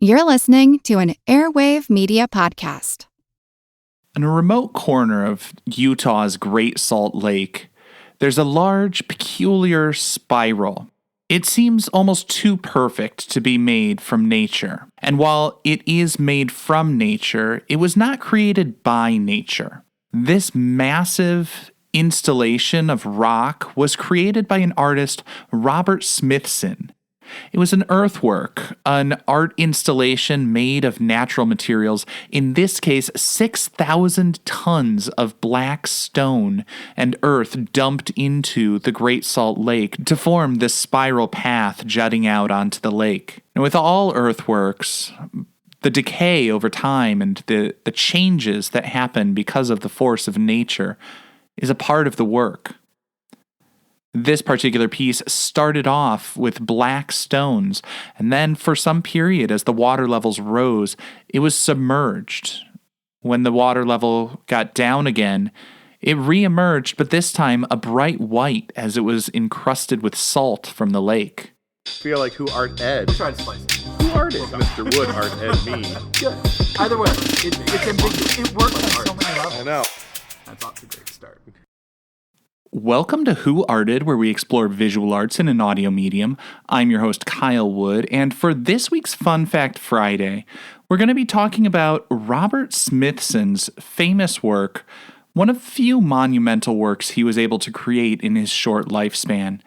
You're listening to an Airwave Media Podcast. In a remote corner of Utah's Great Salt Lake, there's a large, peculiar spiral. It seems almost too perfect to be made from nature. And while it is made from nature, it was not created by nature. This massive installation of rock was created by an artist, Robert Smithson. It was an earthwork, an art installation made of natural materials, in this case 6,000 tons of black stone and earth dumped into the Great Salt Lake to form this spiral path jutting out onto the lake. And with all earthworks, the decay over time and the changes that happen because of the force of nature is a part of the work. This particular piece started off with black stones, and then for some period, as the water levels rose, it was submerged. When the water level got down again, it re-emerged, but this time a bright white as it was encrusted with salt from the lake. I feel like who art Ed? Try to slice it. Who art it? Mr. Wood art Ed me. Good. Either way, it's ambiguous. It works on so many levels. I know. That's off to a great start. Welcome to Who Arted, where we explore visual arts in an audio medium. I'm your host, Kyle Wood, and for this week's Fun Fact Friday, we're going to be talking about Robert Smithson's famous work, one of few monumental works he was able to create in his short lifespan,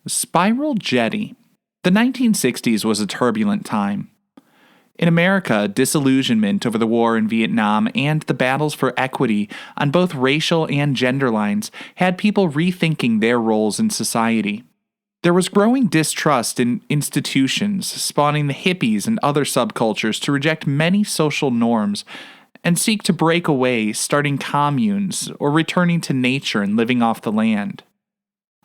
Spiral Jetty. The 1960s was a turbulent time. In America, disillusionment over the war in Vietnam and the battles for equity on both racial and gender lines had people rethinking their roles in society. There was growing distrust in institutions, spawning the hippies and other subcultures to reject many social norms and seek to break away, starting communes or returning to nature and living off the land.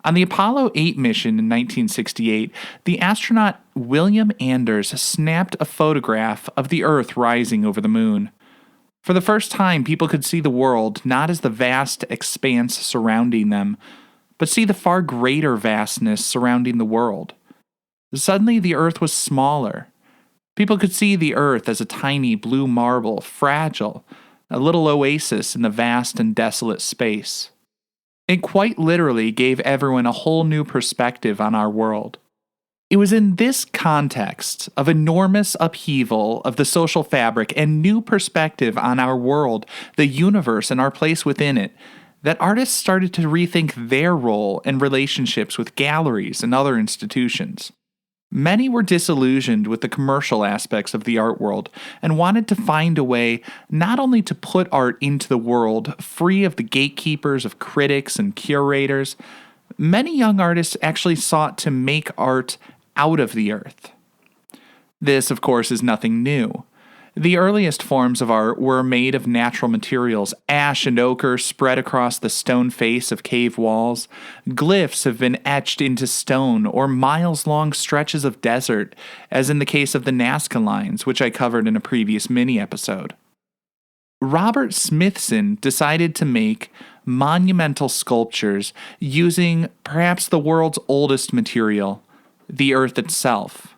On the Apollo 8 mission in 1968, the astronaut William Anders snapped a photograph of the Earth rising over the moon. For the first time, people could see the world not as the vast expanse surrounding them, but see the far greater vastness surrounding the world. Suddenly, the Earth was smaller. People could see the Earth as a tiny blue marble, fragile, a little oasis in the vast and desolate space. It quite literally gave everyone a whole new perspective on our world. It was in this context of enormous upheaval of the social fabric and new perspective on our world, the universe, and our place within it, that artists started to rethink their role and relationships with galleries and other institutions. Many were disillusioned with the commercial aspects of the art world and wanted to find a way not only to put art into the world free of the gatekeepers of critics and curators, many young artists actually sought to make art out of the earth. This, of course, is nothing new. The earliest forms of art were made of natural materials, ash and ochre spread across the stone face of cave walls. Glyphs have been etched into stone or miles-long stretches of desert, as in the case of the Nazca lines, which I covered in a previous mini-episode. Robert Smithson decided to make monumental sculptures using perhaps the world's oldest material, the earth itself.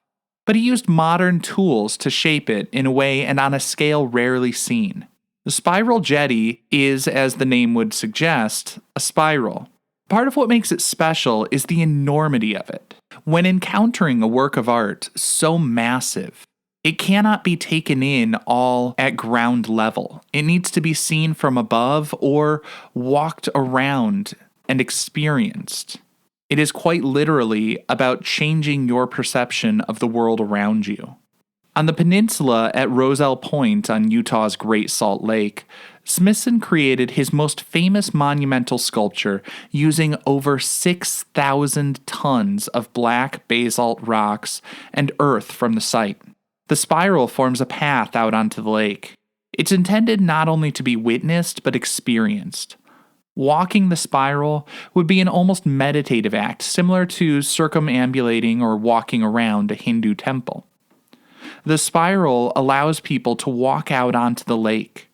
But he used modern tools to shape it in a way and on a scale rarely seen. The Spiral Jetty is, as the name would suggest, a spiral. Part of what makes it special is the enormity of it. When encountering a work of art so massive, it cannot be taken in all at ground level. It needs to be seen from above or walked around and experienced. It is quite literally about changing your perception of the world around you. On the peninsula at Rozel Point on Utah's Great Salt Lake, Smithson created his most famous monumental sculpture using over 6,000 tons of black basalt rocks and earth from the site. The spiral forms a path out onto the lake. It's intended not only to be witnessed, but experienced. Walking the spiral would be an almost meditative act, similar to circumambulating or walking around a Hindu temple. The spiral allows people to walk out onto the lake,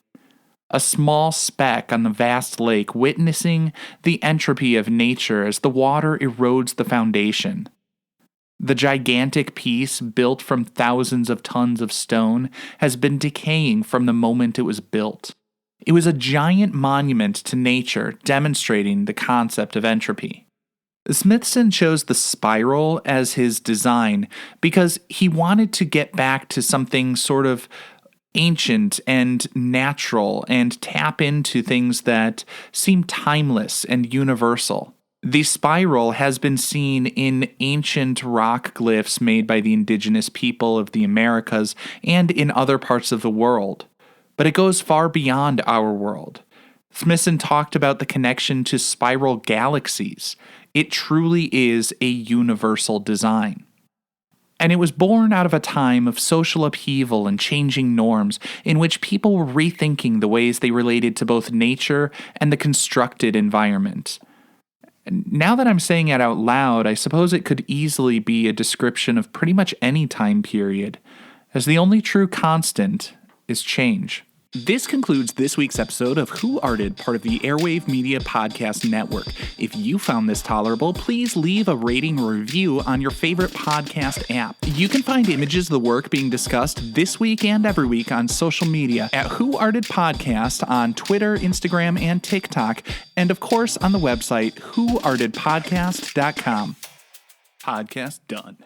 a small speck on the vast lake, witnessing the entropy of nature as the water erodes the foundation. The gigantic piece, built from thousands of tons of stone, has been decaying from the moment it was built. It was a giant monument to nature, demonstrating the concept of entropy. Smithson chose the spiral as his design because he wanted to get back to something sort of ancient and natural and tap into things that seem timeless and universal. The spiral has been seen in ancient rock glyphs made by the indigenous people of the Americas and in other parts of the world, but it goes far beyond our world. Smithson talked about the connection to spiral galaxies. It truly is a universal design. And it was born out of a time of social upheaval and changing norms in which people were rethinking the ways they related to both nature and the constructed environment. Now that I'm saying it out loud, I suppose it could easily be a description of pretty much any time period, as the only true constant is change. This concludes this week's episode of Who Arted, part of the Airwave Media Podcast Network. If you found this tolerable, please leave a rating or review on your favorite podcast app. You can find images of the work being discussed this week and every week on social media at Who Arted Podcast on Twitter, Instagram, and TikTok, and of course on the website whoartedpodcast.com. Podcast done.